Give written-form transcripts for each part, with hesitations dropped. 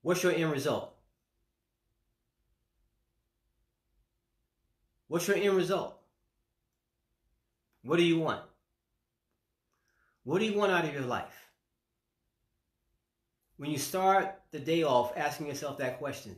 What's your end result? What's your end result? What do you want? What do you want out of your life? When you start the day off asking yourself that question,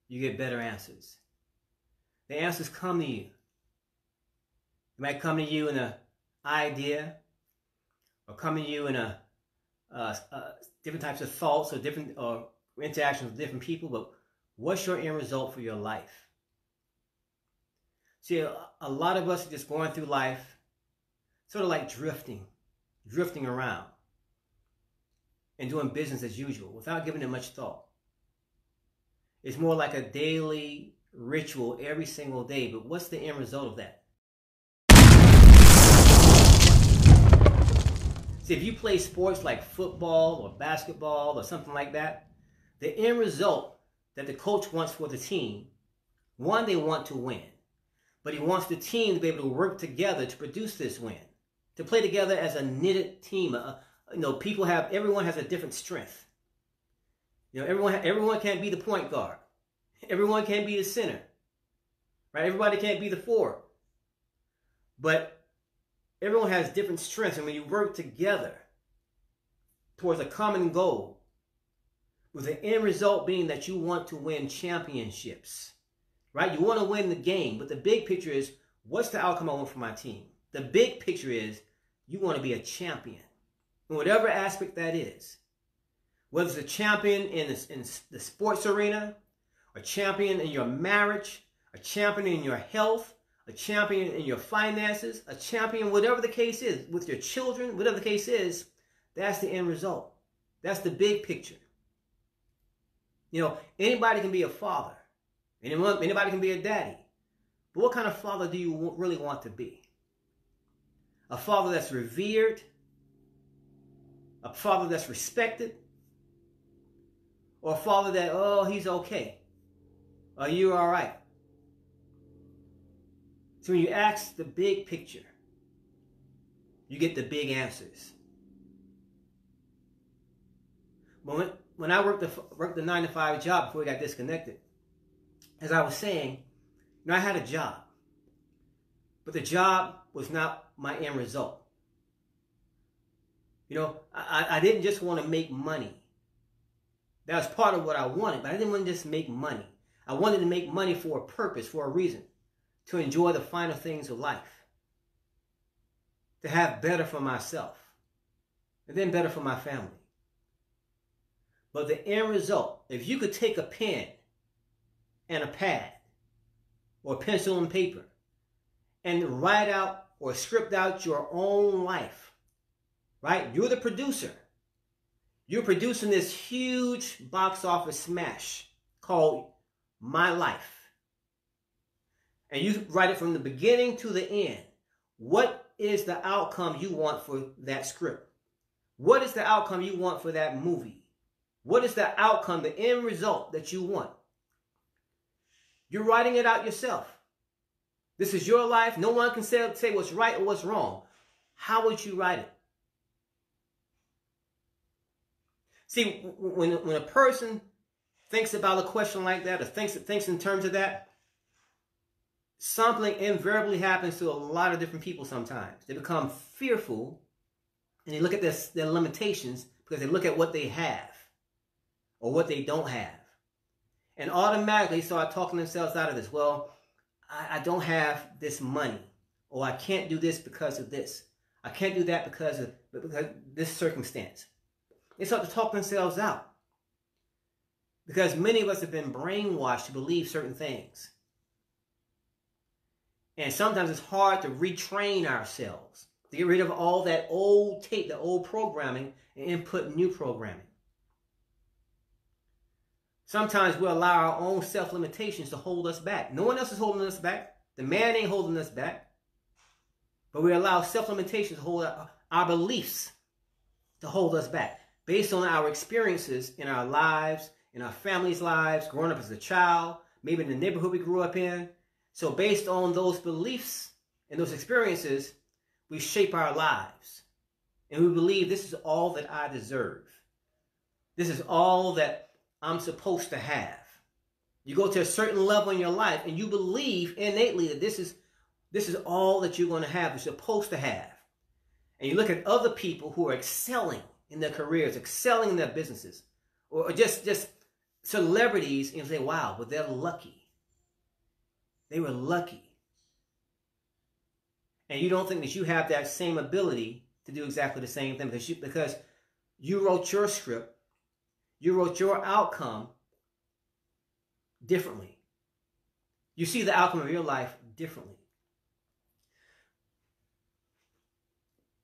you get better answers. The answers come to you. It might come to you in an idea, or come to you in different types of thoughts, or different interactions with different people. But what's your end result for your life? See, a lot of us are just going through life sort of like drifting around and doing business as usual without giving it much thought. It's more like a daily ritual every single day, but what's the end result of that? See, if you play sports like football or basketball or something like that, the end result that the coach wants for the team, one, they want to win. But he wants the team to be able to work together to produce this win, to play together as a knitted team. Everyone has a different strength. Everyone can't be the point guard. Everyone can't be the center, right? Everybody can't be the forward. But everyone has different strengths, and when you work together towards a common goal, with the end result being that you want to win championships. Right? You want to win the game, but the big picture is, what's the outcome I want for my team? The big picture is, you want to be a champion in whatever aspect that is. Whether it's a champion in the sports arena, a champion in your marriage, a champion in your health, a champion in your finances, a champion, whatever the case is, with your children, whatever the case is, that's the end result. That's the big picture. Anybody can be a father. Anybody can be a daddy. But what kind of father do you really want to be? A father that's revered? A father that's respected? Or a father that, oh, he's okay? Are you all right? So when you ask the big picture, you get the big answers. When I worked the 9-to-5 job before we got disconnected, as I was saying, I had a job, but the job was not my end result. I didn't just want to make money. That was part of what I wanted, but I didn't want to just make money. I wanted to make money for a purpose, for a reason, to enjoy the finer things of life, to have better for myself, and then better for my family. But the end result, if you could take a pen and a pad or pencil and paper and write out or script out your own life, right? You're the producer. You're producing this huge box office smash called My Life. And you write it from the beginning to the end. What is the outcome you want for that script? What is the outcome you want for that movie? What is the outcome, the end result that you want? You're writing it out yourself. This is your life. No one can say what's right or what's wrong. How would you write it? See, when a person thinks about a question like that, or thinks in terms of that, something invariably happens to a lot of different people sometimes. They become fearful, and they look at their limitations because they look at what they have or what they don't have. And automatically start talking themselves out of this. Well, I don't have this money. Or I can't do this because of this. I can't do that because of this circumstance. They start to talk themselves out. Because many of us have been brainwashed to believe certain things. And sometimes it's hard to retrain ourselves, to get rid of all that old tape, the old programming, and input new programming. Sometimes we allow our own self-limitations to hold us back. No one else is holding us back. The man ain't holding us back. But we allow self-limitations to hold our beliefs to hold us back. Based on our experiences in our lives, in our family's lives, growing up as a child, maybe in the neighborhood we grew up in. So based on those beliefs and those experiences, we shape our lives. And we believe this is all that I deserve. This is all that I'm supposed to have. You go to a certain level in your life and you believe innately that this is all that you're going to have, you're supposed to have. And you look at other people who are excelling in their careers, excelling in their businesses, or just celebrities, and you say, wow, but they're lucky. They were lucky. And you don't think that you have that same ability to do exactly the same thing because you wrote your script, you wrote your outcome differently. You see the outcome of your life differently.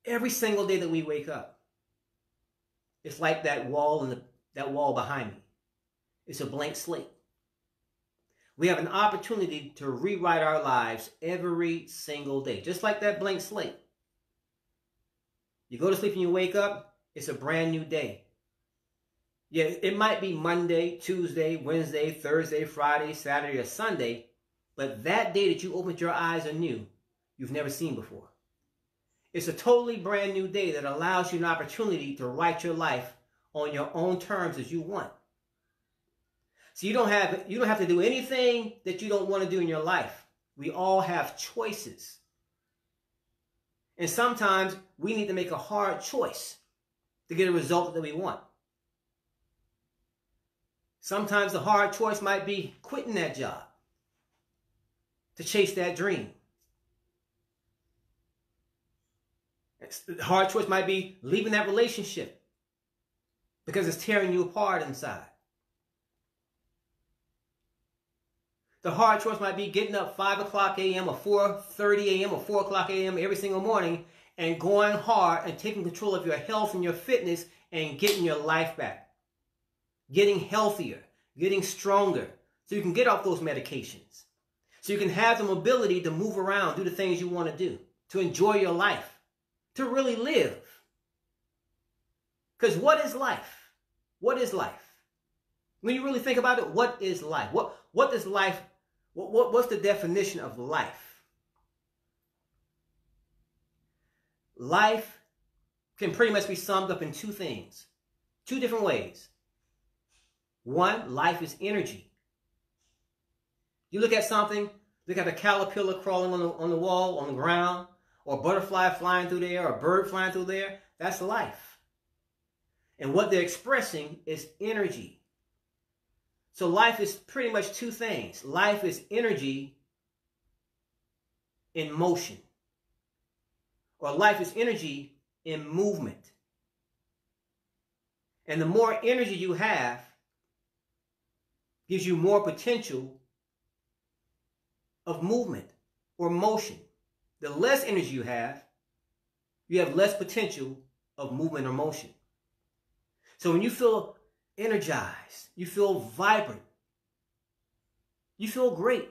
Every single day that we wake up, it's like that wall and that wall behind me. It's a blank slate. We have an opportunity to rewrite our lives every single day, just like that blank slate. You go to sleep and you wake up, it's a brand new day. Yeah, it might be Monday, Tuesday, Wednesday, Thursday, Friday, Saturday, or Sunday, but that day that you opened your eyes anew, you've never seen before. It's a totally brand new day that allows you an opportunity to write your life on your own terms as you want. So you don't have to do anything that you don't want to do in your life. We all have choices. And sometimes we need to make a hard choice to get a result that we want. Sometimes the hard choice might be quitting that job to chase that dream. The hard choice might be leaving that relationship because it's tearing you apart inside. The hard choice might be getting up 5 o'clock a.m. or 4:30 a.m. or 4 o'clock a.m. every single morning and going hard and taking control of your health and your fitness and getting your life back. Getting healthier, getting stronger, so you can get off those medications. So you can have the mobility to move around, do the things you want to do, to enjoy your life, to really live. Because what is life? What is life? When you really think about it, what is life? What is life? What's the definition of life? Life can pretty much be summed up in two things, two different ways. One, life is energy. You look at something, look at a caterpillar crawling on the wall, on the ground, or a butterfly flying through there, or a bird flying through there. That's life. And what they're expressing is energy. So life is pretty much two things. Life is energy in motion. Or life is energy in movement. And the more energy you have gives you more potential of movement or motion. The less energy you have less potential of movement or motion. So when you feel energized, you feel vibrant, you feel great.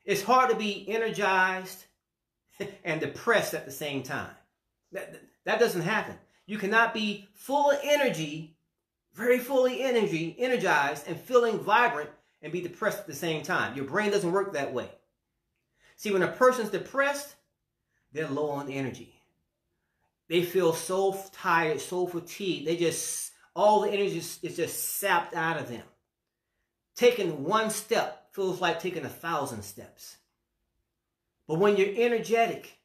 It's hard to be energized and depressed at the same time. That doesn't happen. You cannot be full of energy, very fully energized and feeling vibrant and be depressed at the same time. Your brain doesn't work that way. See, when a person's depressed, they're low on energy. They feel so tired, so fatigued. All the energy is just sapped out of them. Taking one step feels like taking 1,000 steps. But when you're energetic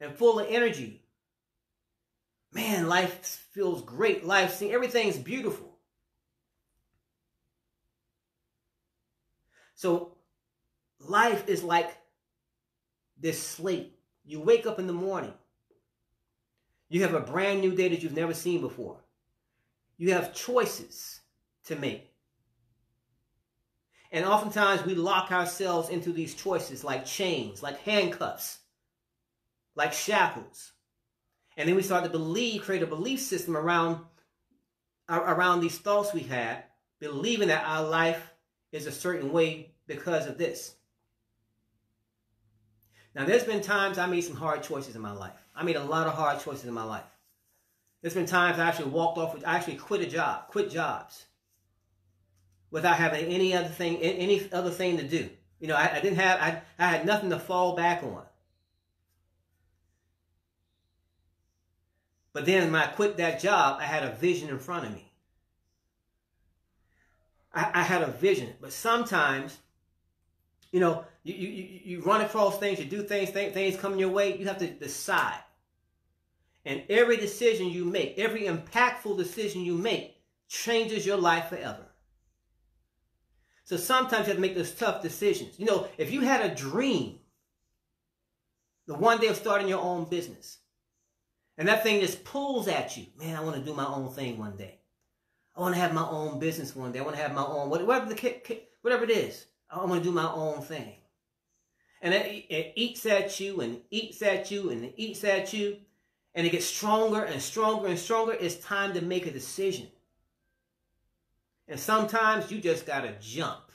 and full of energy, man, life feels great. Everything's beautiful. So life is like this slate. You wake up in the morning. You have a brand new day that you've never seen before. You have choices to make. And oftentimes we lock ourselves into these choices like chains, like handcuffs, like shackles. And then we start to create a belief system around these thoughts we had, believing that our life is a certain way because of this. Now, there's been times I made some hard choices in my life. I made a lot of hard choices in my life. There's been times I actually quit jobs without having any other thing to do. You know, I had nothing to fall back on. But then when I quit that job, I had a vision in front of me. I had a vision. But sometimes, you know, you run across things, you do things, things come your way. You have to decide. And every decision you make, every impactful decision you make, changes your life forever. So sometimes you have to make those tough decisions. You know, if you had a dream, the one day of starting your own business, and that thing just pulls at you, man, I want to do my own thing one day. I want to have my own business one day. I want to have my own, whatever it is. I want to do my own thing. And it eats at you and eats at you and eats at you. And it gets stronger and stronger and stronger. It's time to make a decision. And sometimes you just got to jump.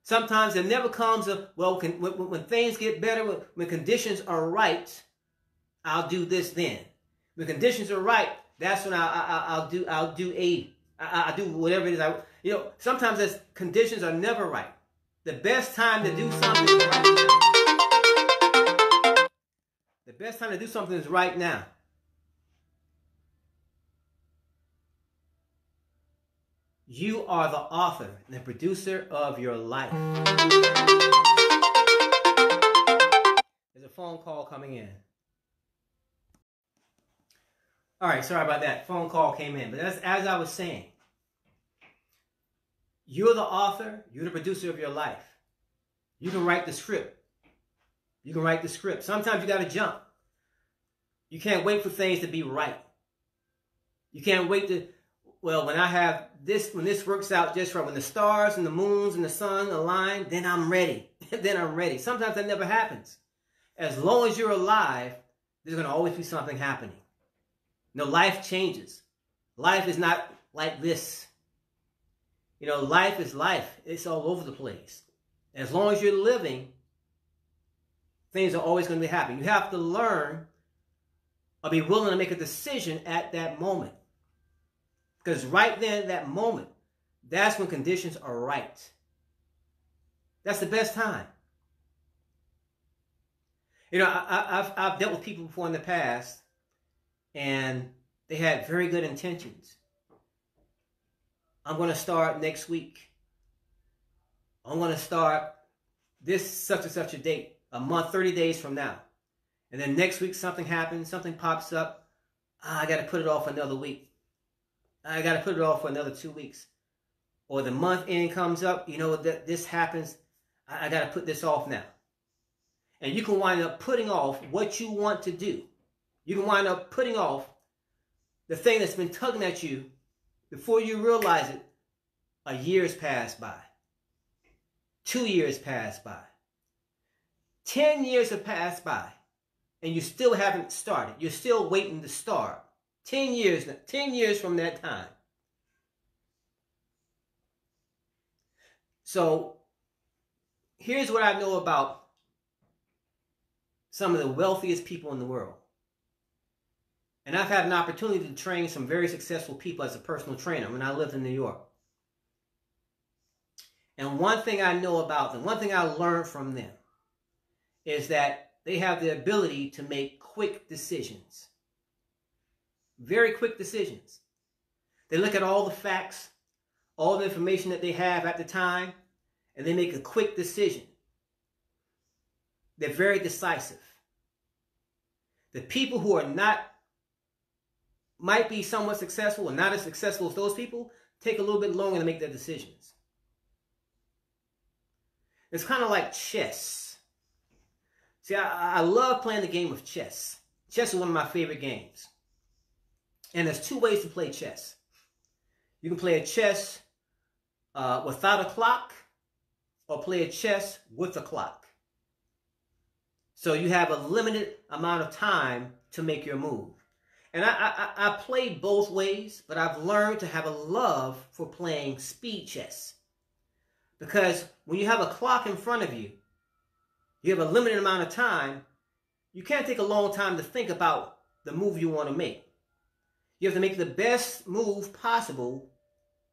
Sometimes there never comes a, well, when things get better, when conditions are right, I'll do this then. When conditions are right, that's when I'll do whatever it is. You know, sometimes as conditions are never right. The best time to do something is right now. The best time to do something is right now. You are the author and the producer of your life. There's a phone call coming in. All right, sorry about that. Phone call came in. But as I was saying, you're the author, you're the producer of your life. You can write the script. You can write the script. Sometimes you got to jump. You can't wait for things to be right. You can't wait to, well, when this works out just right, when the stars and the moons and the sun align, then I'm ready. Then I'm ready. Sometimes that never happens. As long as you're alive, there's going to always be something happening. No, life changes. Life is not like this. You know, life is life. It's all over the place. As long as you're living, things are always going to be happening. You have to learn or be willing to make a decision at that moment. Because right then, that moment, that's when conditions are right. That's the best time. You know, I've dealt with people before in the past, and they had very good intentions. I'm going to start next week. I'm going to start this such and such a date, a month, 30 days from now. And then next week something happens, something pops up. I got to put it off another week. I got to put it off for another 2 weeks. Or the month end comes up, you know, this happens. I got to put this off now. And you can wind up putting off what you want to do. You can wind up putting off the thing that's been tugging at you. Before you realize it, a year's passed by. 2 years passed by. 10 years have passed by. And you still haven't started. You're still waiting to start. 10 years from that time. So, here's what I know about some of the wealthiest people in the world. And I've had an opportunity to train some very successful people as a personal trainer when I lived in New York. And one thing I know about them, one thing I learned from them, is that they have the ability to make quick decisions. Very quick decisions. They look at all the facts, all the information that they have at the time, and they make a quick decision. They're very decisive. The people who are not, might be somewhat successful or not as successful as those people, take a little bit longer to make their decisions. It's kind of like chess. See, I love playing the game of chess. Chess is one of my favorite games. And there's two ways to play chess. You can play a chess without a clock, or play a chess with a clock. So you have a limited amount of time to make your move. And I play both ways, but I've learned to have a love for playing speed chess. Because when you have a clock in front of you, you have a limited amount of time, you can't take a long time to think about the move you want to make. You have to make the best move possible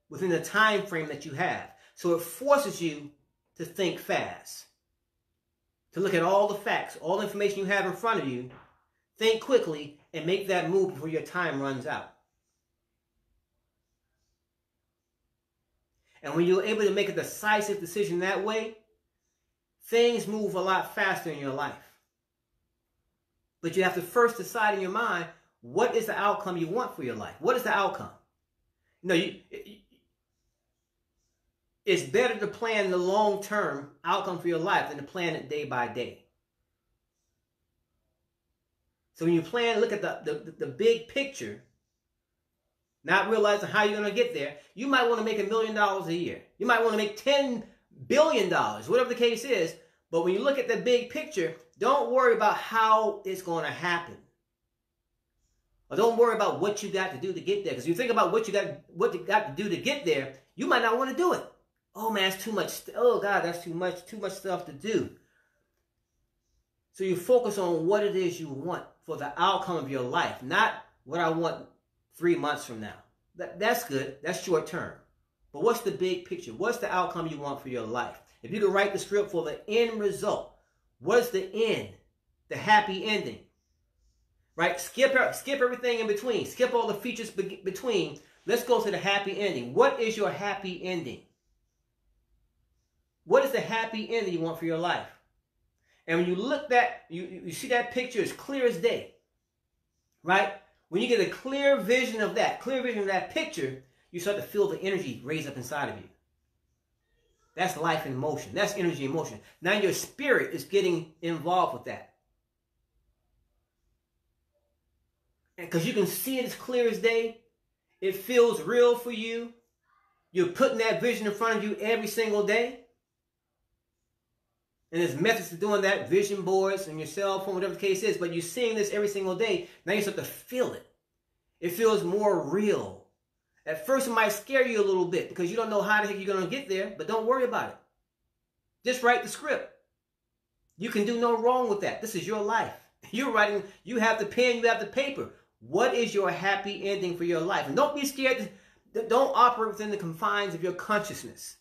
within the time frame that you have. So it forces you to think fast, to look at all the facts, all the information you have in front of you, think quickly, and make that move before your time runs out. And when you're able to make a decisive decision that way, things move a lot faster in your life. But you have to first decide in your mind, what is the outcome you want for your life? What is the outcome? It's better to plan the long-term outcome for your life than to plan it day by day. So when you plan, look at the big picture, not realizing how you're going to get there. You might want to make $1 million a year. You might want to make $10 billion, whatever the case is. But when you look at the big picture, don't worry about how it's going to happen. Or don't worry about what you got to do to get there. Because if you think about what you got to do to get there, you might not want to do it. Oh man, that's too much. Oh God, that's too much stuff to do. So you focus on what it is you want for the outcome of your life, not what I want 3 months from now. That's good. That's short term. But what's the big picture? What's the outcome you want for your life? If you could write the script for the end result, what's the end? The happy ending. Right? Skip everything in between. Skip all the features between. Let's go to the happy ending. What is your happy ending? What is the happy ending you want for your life? And when you look at you see that picture as clear as day. Right? When you get a clear vision of that picture, you start to feel the energy raise up inside of you. That's life in motion. That's energy in motion. Now your spirit is getting involved with that. And because you can see it as clear as day, it feels real for you. You're putting that vision in front of you every single day. And there's methods to doing that, vision boards on your cell phone, whatever the case is, but you're seeing this every single day. Now you start to feel it. It feels more real. At first it might scare you a little bit because you don't know how the heck you're going to get there, but don't worry about it. Just write the script. You can do no wrong with that. This is your life. You're writing, you have the pen, you have the paper. What is your happy ending for your life? And don't be scared. Don't operate within the confines of your consciousness.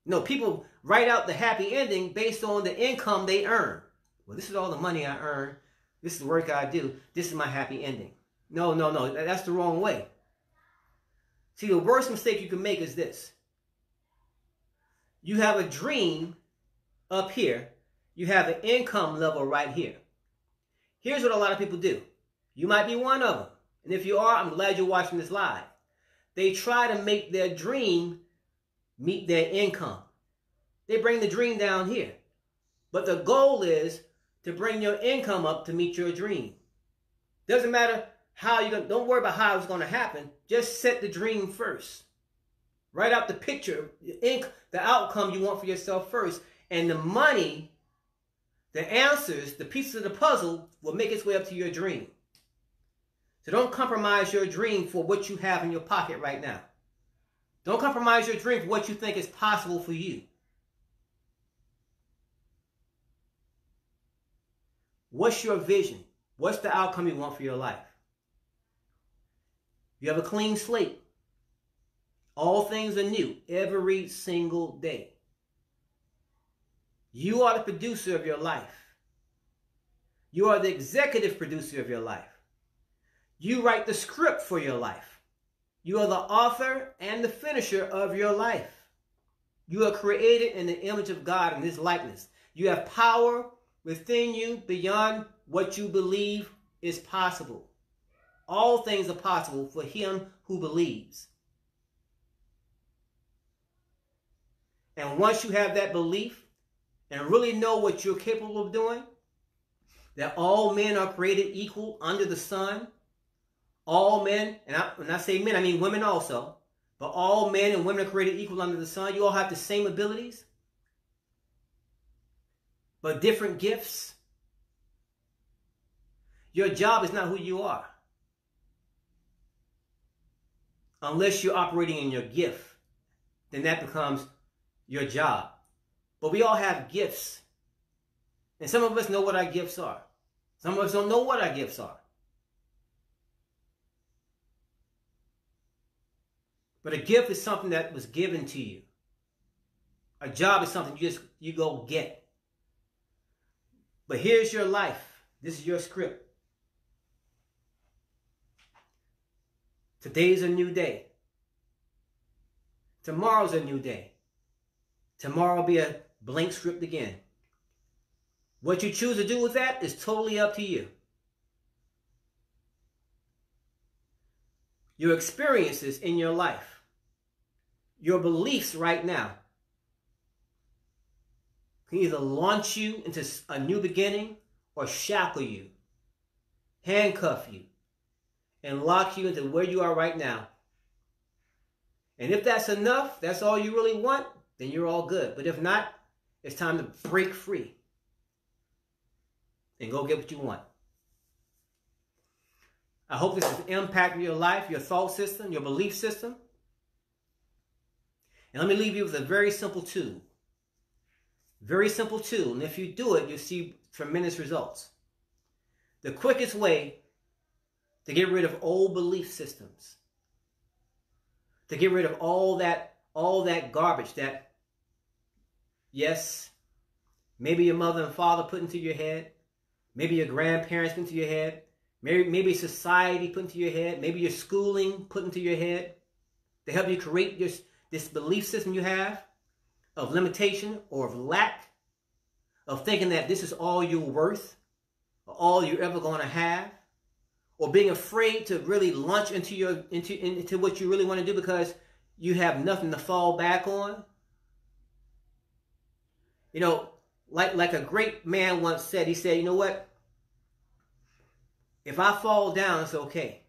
No, people write out the happy ending based on the income they earn. Well, this is all the money I earn. This is the work I do. This is my happy ending. No. That's the wrong way. See, the worst mistake you can make is this. You have a dream up here. You have an income level right here. Here's what a lot of people do. You might be one of them. And if you are, I'm glad you're watching this live. They try to make their dream meet their income. They bring the dream down here. But the goal is to bring your income up to meet your dream. Doesn't matter how you're going. Don't worry about how it's going to happen. Just set the dream first. Write out the picture, the outcome you want for yourself first. And the money, the answers, the pieces of the puzzle will make its way up to your dream. So don't compromise your dream for what you have in your pocket right now. Don't compromise your dream for what you think is possible for you. What's your vision? What's the outcome you want for your life? You have a clean slate. All things are new every single day. You are the producer of your life. You are the executive producer of your life. You write the script for your life. You are the author and the finisher of your life. You are created in the image of God in His likeness. You have power within you beyond what you believe is possible. All things are possible for him who believes. And once you have that belief and really know what you're capable of doing, that all men are created equal under the sun, all men, and when I say men, I mean women also, but all men and women are created equal under the sun. You all have the same abilities, but different gifts. Your job is not who you are. Unless you're operating in your gift, then that becomes your job. But we all have gifts. And some of us know what our gifts are. Some of us don't know what our gifts are. But a gift is something that was given to you. A job is something you go get. But here's your life. This is your script. Today's a new day. Tomorrow's a new day. Tomorrow will be a blank script again. What you choose to do with that is totally up to you. Your experiences in your life, your beliefs right now, can either launch you into a new beginning or shackle you, handcuff you, and lock you into where you are right now. And if that's enough, that's all you really want, then you're all good. But if not, it's time to break free and go get what you want. I hope this has impacted your life, your thought system, your belief system. And let me leave you with a very simple tool. Very simple tool. And if you do it, you'll see tremendous results. The quickest way to get rid of old belief systems, to get rid of all that garbage that, yes, maybe your mother and father put into your head, maybe your grandparents put into your head, maybe society put into your head, maybe your schooling put into your head, to help you create this belief system you have of limitation or of lack, of thinking that this is all you're worth, or all you're ever going to have, or being afraid to really launch into what you really want to do because you have nothing to fall back on. You know, like a great man once said, he said, you know what? If I fall down, it's okay.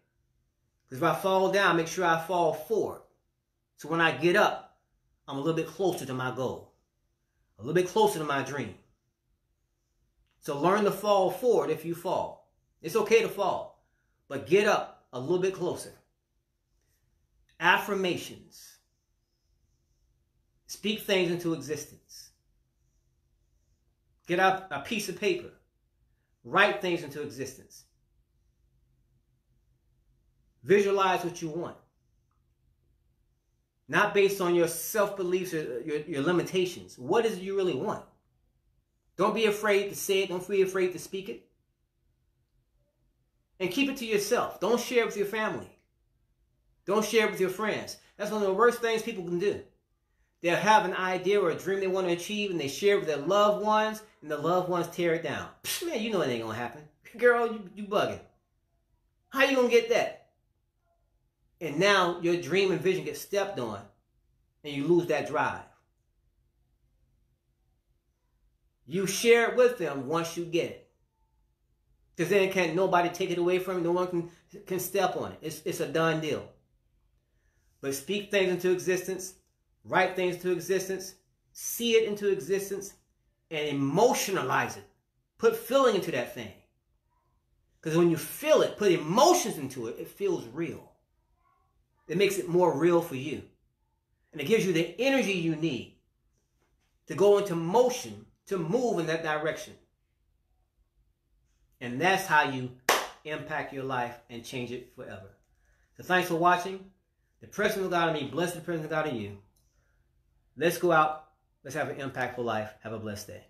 Because if I fall down, make sure I fall forward. So when I get up, I'm a little bit closer to my goal. A little bit closer to my dream. So learn to fall forward if you fall. It's okay to fall. But get up a little bit closer. Affirmations. Speak things into existence. Get out a piece of paper. Write things into existence. Visualize what you want. Not based on your self-beliefs or your limitations. What is it you really want? Don't be afraid to say it. Don't be afraid to speak it. And keep it to yourself. Don't share it with your family. Don't share it with your friends. That's one of the worst things people can do. They'll have an idea or a dream they want to achieve, and they share it with their loved ones, and the loved ones tear it down. Psh, man, you know it ain't going to happen. Girl, you bugging. How you going to get that? And now your dream and vision get stepped on, and you lose that drive. You share it with them once you get it. Because then can't nobody take it away from you. No one can step on it. It's a done deal. But speak things into existence. Write things into existence. See it into existence. And emotionalize it. Put feeling into that thing. Because when you feel it, put emotions into it, it feels real. It makes it more real for you. And it gives you the energy you need to go into motion, to move in that direction. And that's how you impact your life and change it forever. So thanks for watching. The presence of God in me, bless the presence of God in you. Let's go out. Let's have an impactful life. Have a blessed day.